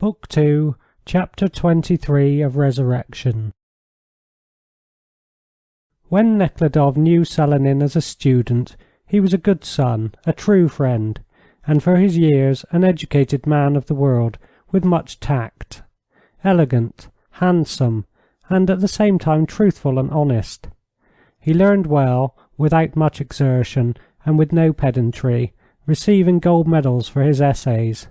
Book 2, Chapter 23 of Resurrection. When Nekhludoff knew Selenin as a student, he was a good son, a true friend, and for his years an educated man of the world with much tact, elegant, handsome, and at the same time truthful and honest. He learned well, without much exertion and with no pedantry, receiving gold medals for his essays.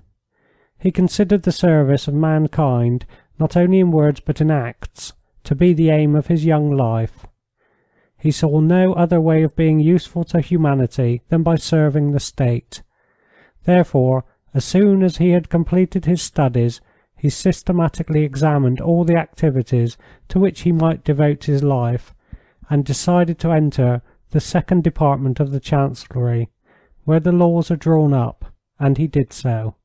He considered the service of mankind, not only in words but in acts, to be the aim of his young life. He saw no other way of being useful to humanity than by serving the state. Therefore, as soon as he had completed his studies, he systematically examined all the activities to which he might devote his life, and decided to enter the second department of the Chancellery, where the laws are drawn up, and he did so.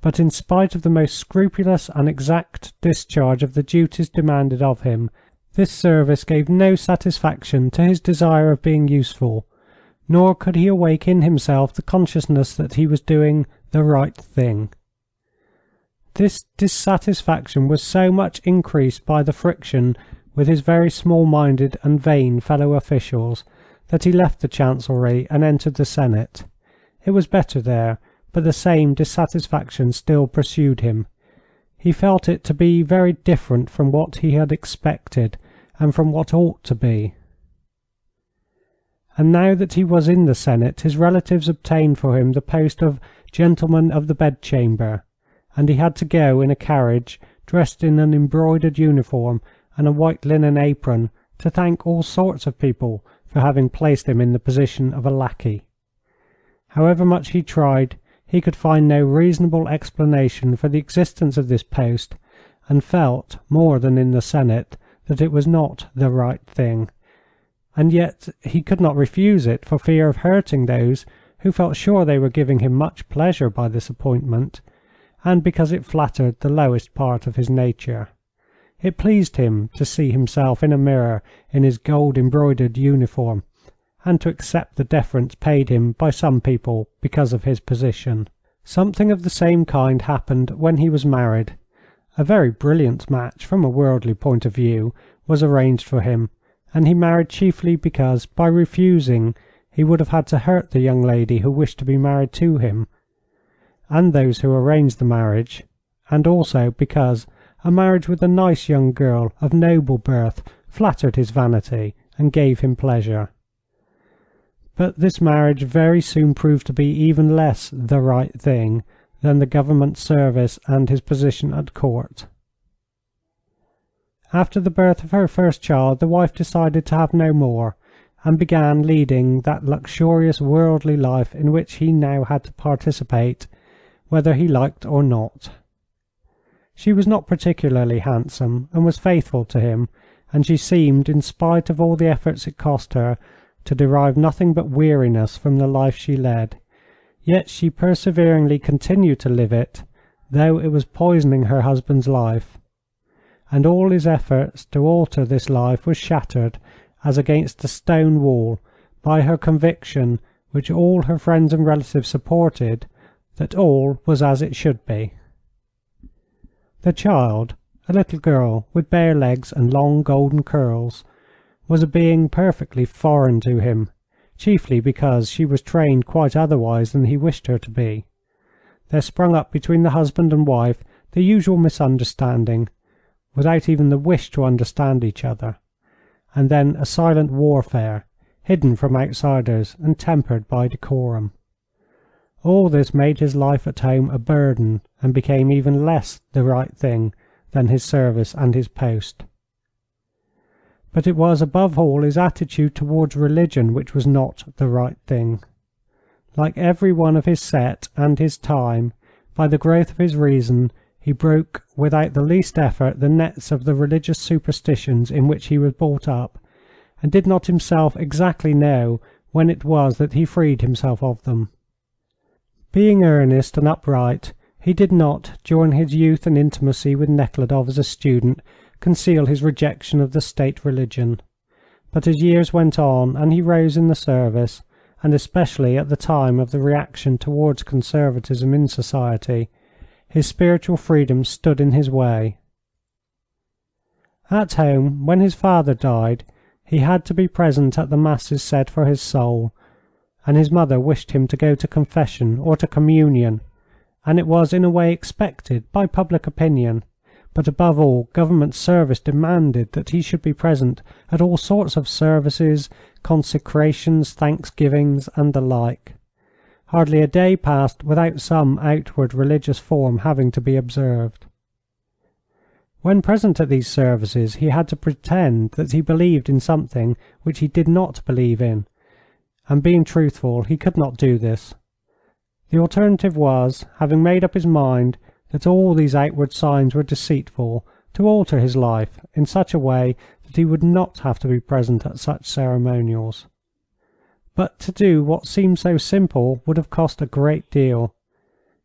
But in spite of the most scrupulous and exact discharge of the duties demanded of him, this service gave no satisfaction to his desire of being useful, nor could he awake in himself the consciousness that he was doing the right thing. This dissatisfaction was so much increased by the friction with his very small-minded and vain fellow officials that he left the Chancellery and entered the Senate. It was better there, but the same dissatisfaction still pursued him. He felt it to be very different from what he had expected and from what ought to be. And now that he was in the Senate, his relatives obtained for him the post of Gentleman of the Bedchamber, and he had to go in a carriage, dressed in an embroidered uniform and a white linen apron, to thank all sorts of people for having placed him in the position of a lackey. However much he tried, he could find no reasonable explanation for the existence of this post, and felt, more than in the Senate, that it was not the right thing. And yet he could not refuse it for fear of hurting those who felt sure they were giving him much pleasure by this appointment, and because it flattered the lowest part of his nature. It pleased him to see himself in a mirror in his gold-embroidered uniform, and to accept the deference paid him by some people because of his position. Something of the same kind happened when he was married. A very brilliant match from a worldly point of view was arranged for him, and he married chiefly because, by refusing, he would have had to hurt the young lady who wished to be married to him, and those who arranged the marriage, and also because a marriage with a nice young girl of noble birth flattered his vanity and gave him pleasure. But this marriage very soon proved to be even less the right thing than the government service and his position at court. After the birth of her first child, the wife decided to have no more, and began leading that luxurious worldly life in which he now had to participate, whether he liked or not. She was not particularly handsome, and was faithful to him, and she seemed, in spite of all the efforts it cost her, to derive nothing but weariness from the life she led. Yet she perseveringly continued to live it, though it was poisoning her husband's life. And all his efforts to alter this life were shattered, as against a stone wall, by her conviction, which all her friends and relatives supported, that all was as it should be. The child, a little girl with bare legs and long golden curls, was a being perfectly foreign to him, chiefly because she was trained quite otherwise than he wished her to be. There sprung up between the husband and wife the usual misunderstanding, without even the wish to understand each other, and then a silent warfare, hidden from outsiders and tempered by decorum. All this made his life at home a burden, and became even less the right thing than his service and his post. But it was above all his attitude towards religion which was not the right thing. Like every one of his set and his time, by the growth of his reason, he broke without the least effort the nets of the religious superstitions in which he was brought up, and did not himself exactly know when it was that he freed himself of them. Being earnest and upright, he did not, during his youth and intimacy with Nekhludoff as a student, conceal his rejection of the state religion. But as years went on and he rose in the service, and especially at the time of the reaction towards conservatism in society, his spiritual freedom stood in his way. At home, when his father died, he had to be present at the masses said for his soul, and his mother wished him to go to confession or to communion, and it was in a way expected by public opinion, but above all government service demanded that he should be present at all sorts of services, consecrations, thanksgivings, and the like. Hardly a day passed without some outward religious form having to be observed. When present at these services he had to pretend that he believed in something which he did not believe in, and being truthful he could not do this. The alternative was, having made up his mind that all these outward signs were deceitful, to alter his life in such a way that he would not have to be present at such ceremonials. But to do what seemed so simple would have cost a great deal.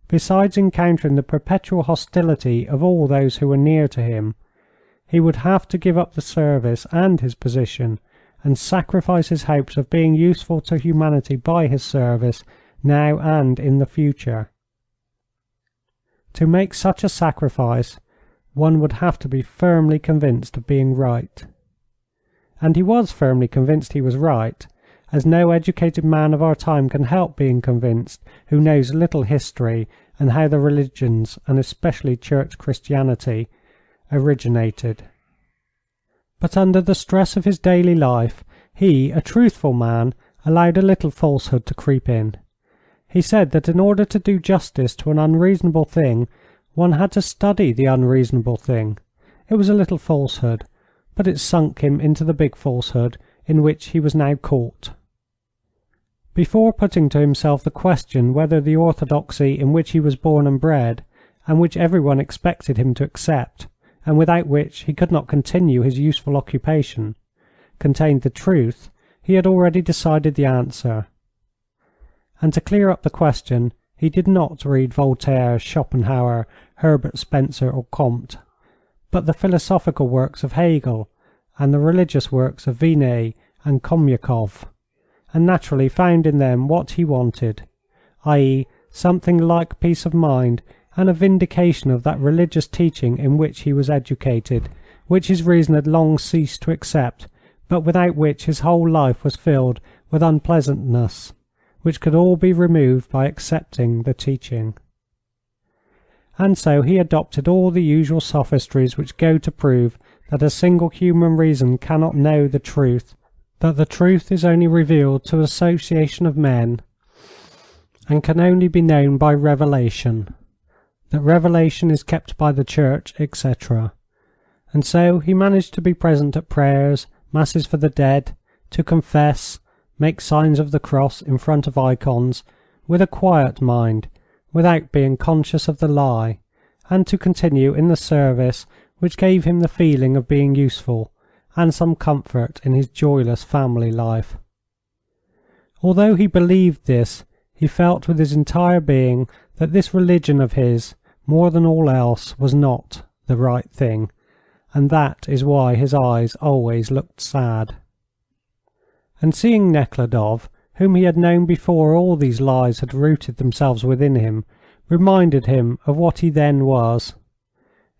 Besides encountering the perpetual hostility of all those who were near to him, he would have to give up the service and his position, and sacrifice his hopes of being useful to humanity by his service now and in the future. To make such a sacrifice, one would have to be firmly convinced of being right. And he was firmly convinced he was right, as no educated man of our time can help being convinced who knows little history and how the religions, and especially Church Christianity, originated. But under the stress of his daily life, he, a truthful man, allowed a little falsehood to creep in. He said that in order to do justice to an unreasonable thing, one had to study the unreasonable thing. It was a little falsehood, but it sunk him into the big falsehood in which he was now caught. Before putting to himself the question whether the orthodoxy in which he was born and bred, and which everyone expected him to accept, and without which he could not continue his useful occupation, contained the truth, he had already decided the answer. And to clear up the question, he did not read Voltaire, Schopenhauer, Herbert Spencer, or Comte, but the philosophical works of Hegel, and the religious works of Vinet and Khomyakov, and naturally found in them what he wanted, i.e., something like peace of mind and a vindication of that religious teaching in which he was educated, which his reason had long ceased to accept, but without which his whole life was filled with unpleasantness, which could all be removed by accepting the teaching. And so he adopted all the usual sophistries which go to prove that a single human reason cannot know the truth, that the truth is only revealed to association of men, and can only be known by revelation, that revelation is kept by the Church, etc. And so he managed to be present at prayers, masses for the dead, to confess, make signs of the cross in front of icons, with a quiet mind, without being conscious of the lie, and to continue in the service which gave him the feeling of being useful, and some comfort in his joyless family life. Although he believed this, he felt with his entire being that this religion of his, more than all else, was not the right thing, and that is why his eyes always looked sad. And seeing Nekhludoff, whom he had known before all these lies had rooted themselves within him, reminded him of what he then was.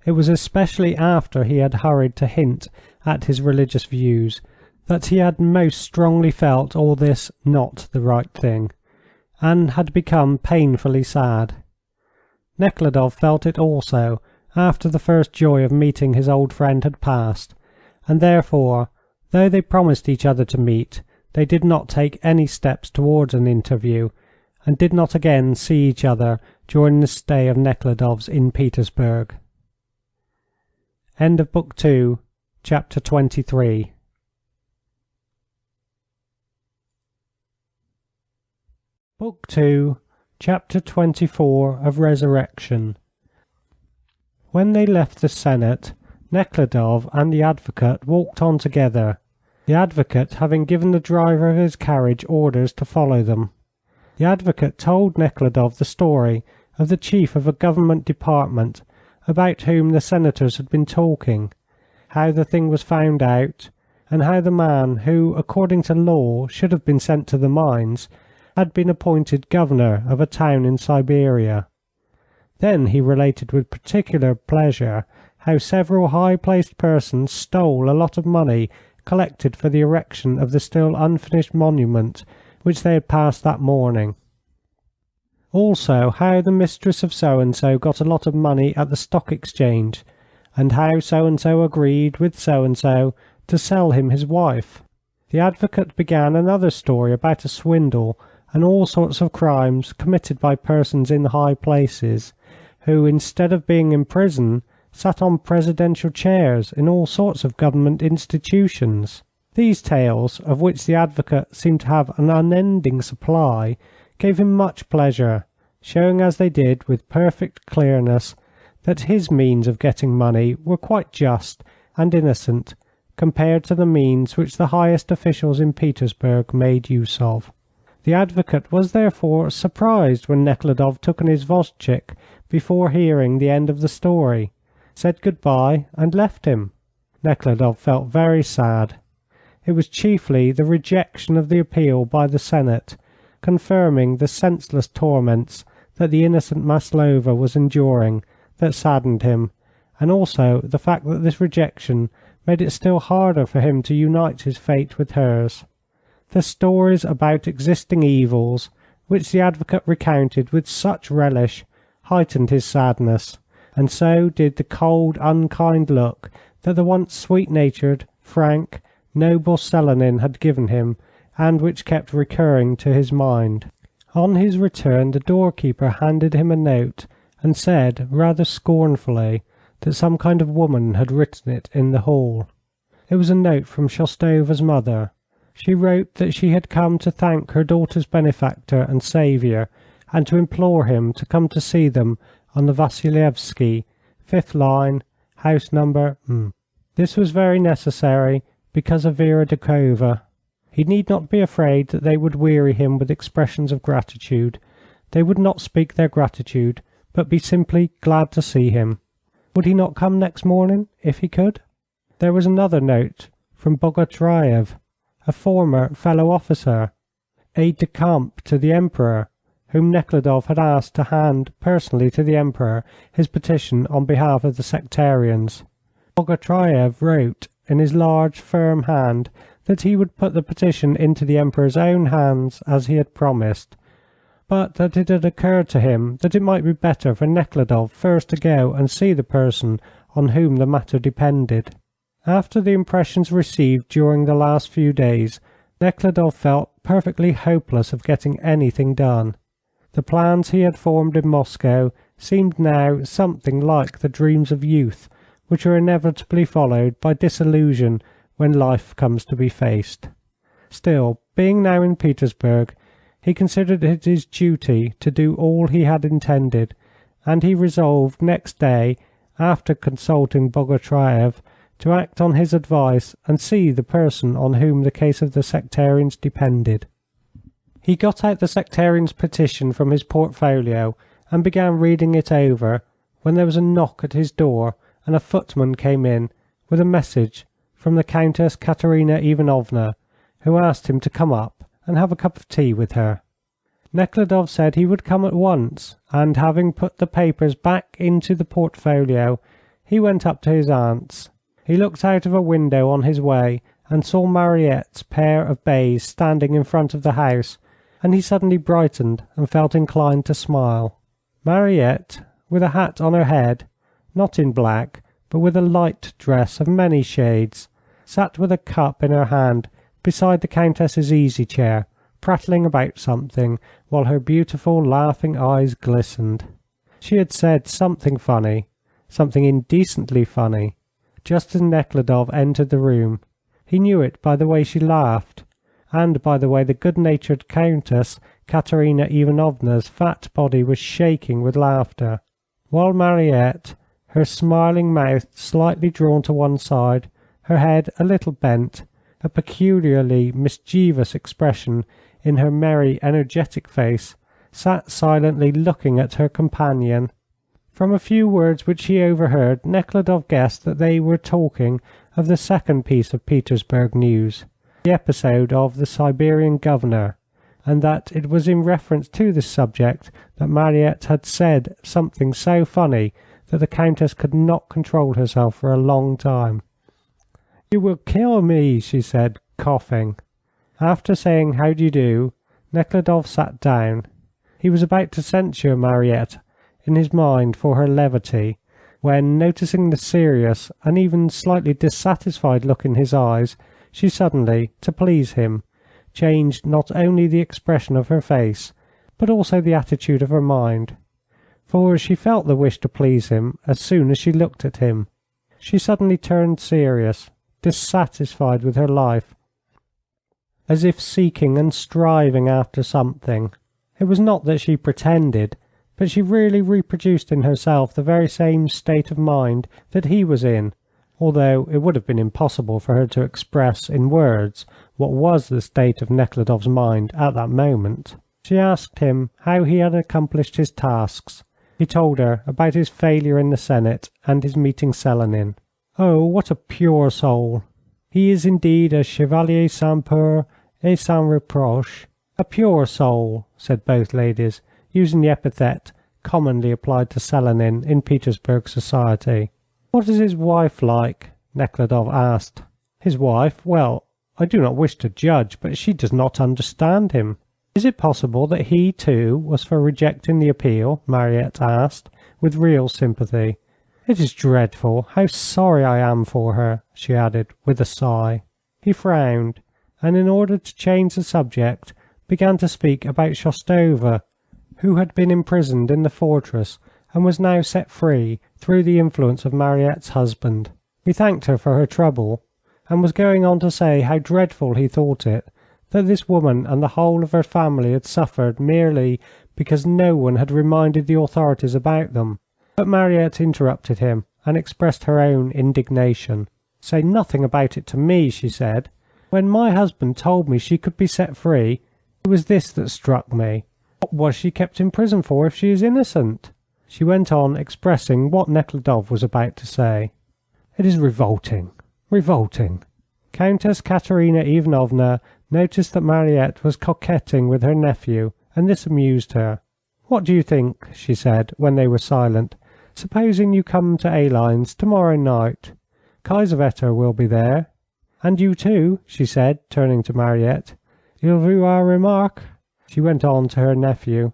It was especially after he had hurried to hint at his religious views that he had most strongly felt all this not the right thing, and had become painfully sad. Nekhludoff felt it also after the first joy of meeting his old friend had passed, and therefore, though they promised each other to meet, they did not take any steps towards an interview, and did not again see each other during the stay of Nekhludoff's in Petersburg. End of Book 2, Chapter 23. Book 2, Chapter 24 of Resurrection. When they left the Senate, Nekhludoff and the advocate walked on together, the advocate having given the driver of his carriage orders to follow them. The advocate told Nekhludoff the story of the chief of a government department about whom the senators had been talking, how the thing was found out, and how the man who, according to law, should have been sent to the mines, had been appointed governor of a town in Siberia. Then he related with particular pleasure how several high-placed persons stole a lot of money collected for the erection of the still unfinished monument which they had passed that morning. Also how the mistress of so-and-so got a lot of money at the stock exchange, and how so-and-so agreed with so-and-so to sell him his wife. The advocate began another story about a swindle and all sorts of crimes committed by persons in high places, who, instead of being in prison, sat on presidential chairs in all sorts of government institutions. These tales, of which the advocate seemed to have an unending supply, gave him much pleasure, showing as they did with perfect clearness that his means of getting money were quite just and innocent compared to the means which the highest officials in Petersburg made use of. The advocate was therefore surprised when Nekhludoff took an izvozchik before hearing the end of the story, said good-bye, and left him. Nekhludoff felt very sad. It was chiefly the rejection of the appeal by the Senate, confirming the senseless torments that the innocent Maslova was enduring, that saddened him, and also the fact that this rejection made it still harder for him to unite his fate with hers. The stories about existing evils, which the advocate recounted with such relish, heightened his sadness, and so did the cold, unkind look that the once sweet-natured, frank, noble Selenin had given him, and which kept recurring to his mind. On his return the doorkeeper handed him a note, and said, rather scornfully, that some kind of woman had written it in the hall. It was a note from Shostova's mother. She wrote that she had come to thank her daughter's benefactor and saviour, and to implore him to come to see them on the Vasilyevsky, 5th line, house number. This was very necessary because of Vera Doukhova. He need not be afraid that they would weary him with expressions of gratitude. They would not speak their gratitude, but be simply glad to see him. Would he not come next morning, if he could? There was another note from Bogotrayev, a former fellow officer, aide-de-camp to the Emperor, whom Nekhludoff had asked to hand personally to the Emperor his petition on behalf of the sectarians. Bogotrayev wrote in his large, firm hand that he would put the petition into the Emperor's own hands as he had promised, but that it had occurred to him that it might be better for Nekhludoff first to go and see the person on whom the matter depended. After the impressions received during the last few days, Nekhludoff felt perfectly hopeless of getting anything done. The plans he had formed in Moscow seemed now something like the dreams of youth, which are inevitably followed by disillusion when life comes to be faced. Still, being now in Petersburg, he considered it his duty to do all he had intended, and he resolved next day, after consulting Bogotrayev, to act on his advice and see the person on whom the case of the sectarians depended. He got out the sectarians' petition from his portfolio and began reading it over, when there was a knock at his door and a footman came in with a message from the Countess Katerina Ivanovna, who asked him to come up and have a cup of tea with her. Nekhludoff said he would come at once, and having put the papers back into the portfolio, he went up to his aunt's. He looked out of a window on his way and saw Mariette's pair of bays standing in front of the house, and he suddenly brightened and felt inclined to smile. Mariette, with a hat on her head, not in black, but with a light dress of many shades, sat with a cup in her hand beside the Countess's easy-chair, prattling about something, while her beautiful, laughing eyes glistened. She had said something funny, something indecently funny, just as Nekhludoff entered the room. He knew it by the way she laughed, and by the way the good-natured Countess Katerina Ivanovna's fat body was shaking with laughter, while Mariette, her smiling mouth slightly drawn to one side, her head a little bent, a peculiarly mischievous expression in her merry, energetic face, sat silently looking at her companion. From a few words which he overheard, Nekhludoff guessed that they were talking of the second piece of Petersburg news, the episode of the Siberian governor, and that it was in reference to this subject that Mariette had said something so funny that the Countess could not control herself for a long time. "You will kill me," she said, coughing. After saying "How do you do," Nekhludoff sat down. He was about to censure Mariette in his mind for her levity, when, noticing the serious and even slightly dissatisfied look in his eyes, she suddenly, to please him, changed not only the expression of her face, but also the attitude of her mind. For she felt the wish to please him as soon as she looked at him. She suddenly turned serious, dissatisfied with her life, as if seeking and striving after something. It was not that she pretended, but she really reproduced in herself the very same state of mind that he was in, although it would have been impossible for her to express in words what was the state of Nekhludoff's mind at that moment. She asked him how he had accomplished his tasks. He told her about his failure in the Senate and his meeting Selenin. "Oh, what a pure soul! He is indeed a chevalier sans peur et sans reproche." "A pure soul," said both ladies, using the epithet commonly applied to Selenin in Petersburg society. "What is his wife like?" Nekhludoff asked. "His wife? Well, I do not wish to judge, but she does not understand him." "Is it possible that he, too, was for rejecting the appeal?" Mariette asked, with real sympathy. "It is dreadful. How sorry I am for her," she added, with a sigh. He frowned, and in order to change the subject, began to speak about Shostova, who had been imprisoned in the fortress and was now set free through the influence of Mariette's husband. He thanked her for her trouble, and was going on to say how dreadful he thought it that this woman and the whole of her family had suffered merely because no one had reminded the authorities about them. But Mariette interrupted him and expressed her own indignation. "Say nothing about it to me," she said. "When my husband told me she could be set free, it was this that struck me. What was she kept in prison for if she is innocent?" She went on expressing what Nekhludoff was about to say. "It is revolting, revolting." Countess Katerina Ivanovna noticed that Mariette was coquetting with her nephew, and this amused her. "What do you think?" she said, when they were silent. "Supposing you come to Aline's tomorrow night. Kiesewetter will be there. And you too," she said, turning to Mariette. "Il vous a remarque," she went on to her nephew.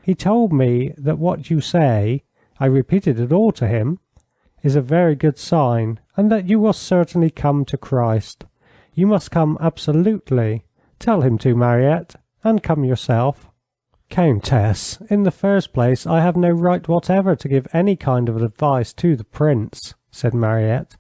"He told me that what you say, I repeated it all to him, is a very good sign, and that you will certainly come to Christ. You must come absolutely. Tell him to, Mariette, and come yourself." "Countess, in the first place, I have no right whatever to give any kind of advice to the Prince," said Mariette,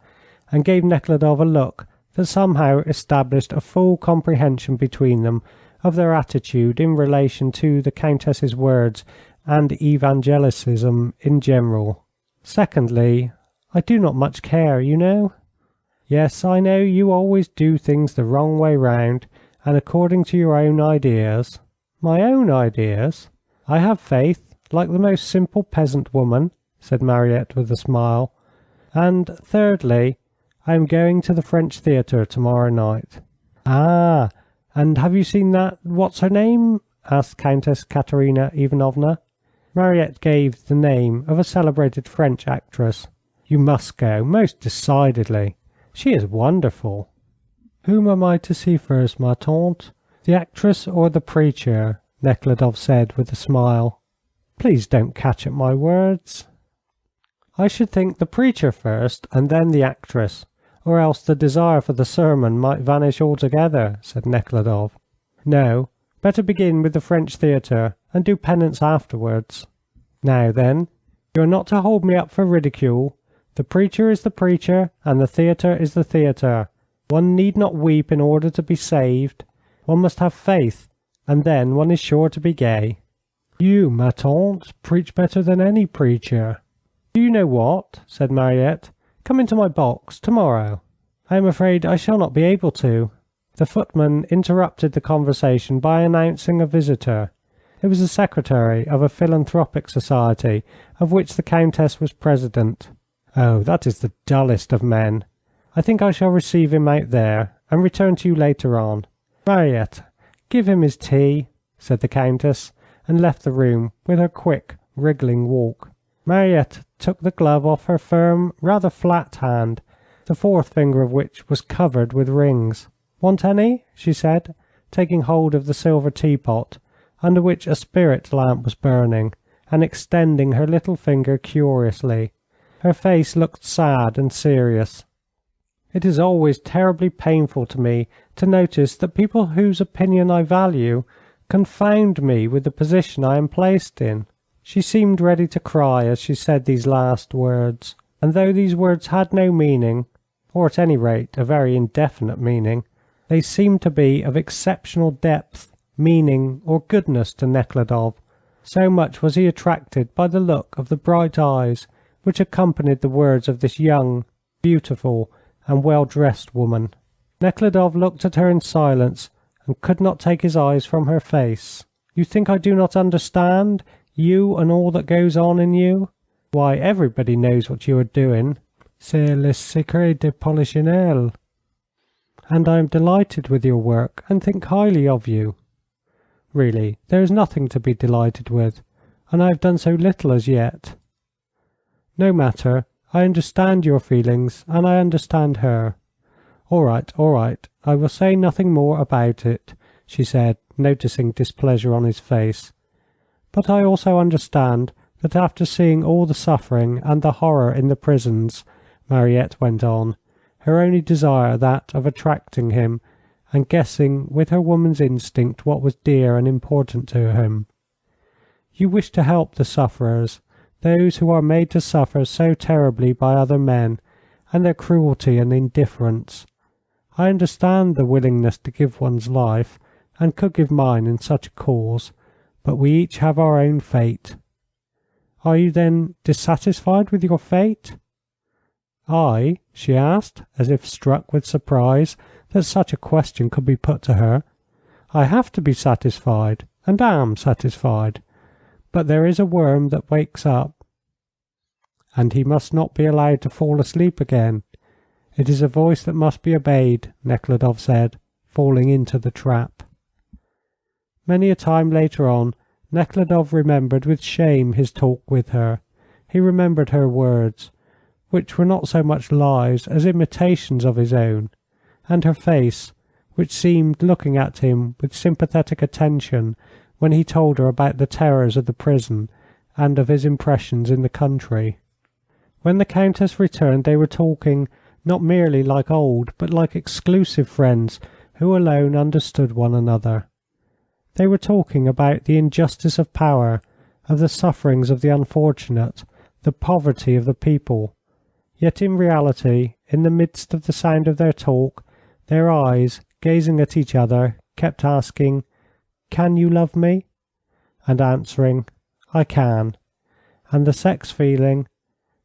and gave Nekhludoff a look that somehow established a full comprehension between them of their attitude in relation to the Countess's words and evangelicism in general. "Secondly, I do not much care, you know." "Yes, I know you always do things the wrong way round, and according to your own ideas." "My own ideas? I have faith, like the most simple peasant woman," said Mariette with a smile. "And thirdly, I am going to the French theatre tomorrow night." "Ah, and have you seen that what's her name?" asked Countess Katerina Ivanovna. Mariette gave the name of a celebrated French actress. "You must go, most decidedly. She is wonderful." "Whom am I to see first, ma tante? The actress or the preacher?" Nekhludoff said with a smile. "Please don't catch at my words." "I should think the preacher first, and then the actress, or else the desire for the sermon might vanish altogether," said Nekhludoff. "No, better begin with the French theatre, and do penance afterwards. Now then, you are not to hold me up for ridicule. The preacher is the preacher, and the theatre is the theatre. One need not weep in order to be saved. One must have faith, and then one is sure to be gay." "You, ma tante, preach better than any preacher." "Do you know what?" said Mariette. "Come into my box tomorrow." "I am afraid I shall not be able to." The footman interrupted the conversation by announcing a visitor. It was the secretary of a philanthropic society of which the Countess was president. "Oh, that is the dullest of men. I think I shall receive him out there, and return to you later on. Mariette, give him his tea. said the Countess, and left the room with her quick, wriggling walk. Mariette took the glove off her firm, rather flat hand, the fourth finger of which was covered with rings. "Want any?" she said, taking hold of the silver teapot, under which a spirit lamp was burning, and extending her little finger curiously. Her face looked sad and serious. "It is always terribly painful to me to notice that people whose opinion I value confound me with the position I am placed in." She seemed ready to cry as she said these last words, and though these words had no meaning, or at any rate a very indefinite meaning, they seemed to be of exceptional depth, meaning, or goodness to Nekhludoff, so much was he attracted by the look of the bright eyes which accompanied the words of this young, beautiful, and well-dressed woman. Nekhludoff looked at her in silence and could not take his eyes from her face. "You think I do not understand, you and all that goes on in you? Why, everybody knows what you are doing. C'est le secret de Polichinelle. And I am delighted with your work and think highly of you. Really, there is nothing to be delighted with, and I have done so little as yet. No matter, I understand your feelings, and I understand her. All right, I will say nothing more about it," she said, noticing displeasure on his face. "But I also understand that after seeing all the suffering and the horror in the prisons," Mariette went on, her only desire that of attracting him, and guessing with her woman's instinct what was dear and important to him, "you wish to help the sufferers, those who are made to suffer so terribly by other men, and their cruelty and indifference. I understand the willingness to give one's life, and could give mine in such a cause, but we each have our own fate. Are you then dissatisfied with your fate?" "I?" she asked, as if struck with surprise that such a question could be put to her. "I have to be satisfied, and am satisfied. But there is a worm that wakes up, and he must not be allowed to fall asleep again. It is a voice that must be obeyed," Nekhludoff said, falling into the trap. Many a time later on, Nekhludoff remembered with shame his talk with her. He remembered her words, which were not so much lies as imitations of his own, and her face, which seemed looking at him with sympathetic attention when he told her about the terrors of the prison and of his impressions in the country. When the Countess returned they were talking not merely like old, but like exclusive friends who alone understood one another. They were talking about the injustice of power, of the sufferings of the unfortunate, the poverty of the people. Yet in reality, in the midst of the sound of their talk, their eyes, gazing at each other, kept asking, "Can you love me?" and answering, "I can," and the sex feeling,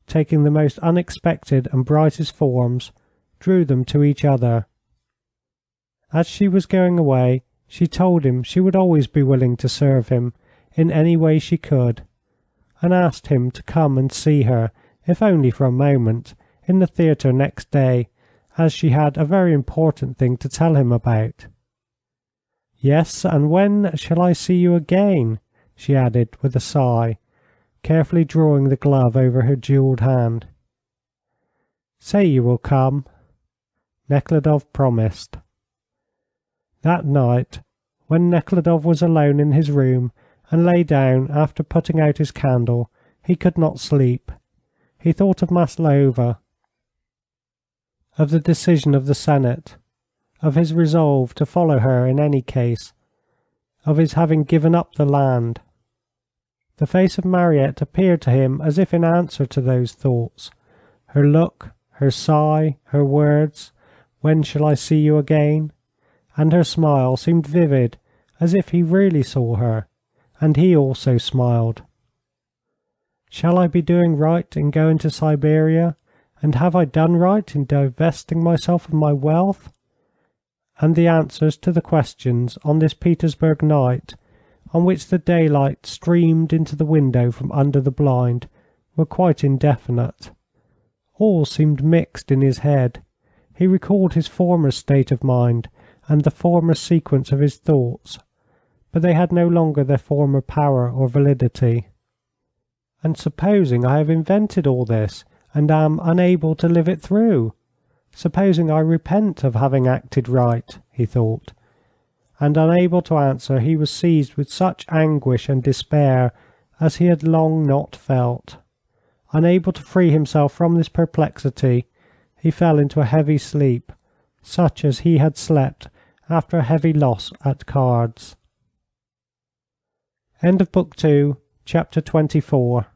taking the most unexpected and brightest forms, drew them to each other. As she was going away, she told him she would always be willing to serve him in any way she could, and asked him to come and see her, if only for a moment, in the theatre next day, as she had a very important thing to tell him about. "Yes, and when shall I see you again?" she added with a sigh, carefully drawing the glove over her jewelled hand. "Say you will come." Nekhludoff promised. That night, when Nekhludoff was alone in his room and lay down after putting out his candle, he could not sleep. He thought of Maslova, of the decision of the Senate, of his resolve to follow her in any case, of his having given up the land. The face of Mariette appeared to him as if in answer to those thoughts. Her look, her sigh, her words, "When shall I see you again?" and her smile seemed vivid, as if he really saw her, and he also smiled. "Shall I be doing right in going to Siberia, and have I done right in divesting myself of my wealth?" And the answers to the questions on this Petersburg night, on which the daylight streamed into the window from under the blind, were quite indefinite. All seemed mixed in his head. He recalled his former state of mind and the former sequence of his thoughts, but they had no longer their former power or validity. And supposing I have invented all this, and am unable to live it through? Supposing I repent of having acted right, he thought. And unable to answer, he was seized with such anguish and despair as he had long not felt. Unable to free himself from this perplexity, he fell into a heavy sleep, such as he had slept after a heavy loss at cards. End of Book 2, Chapter 24.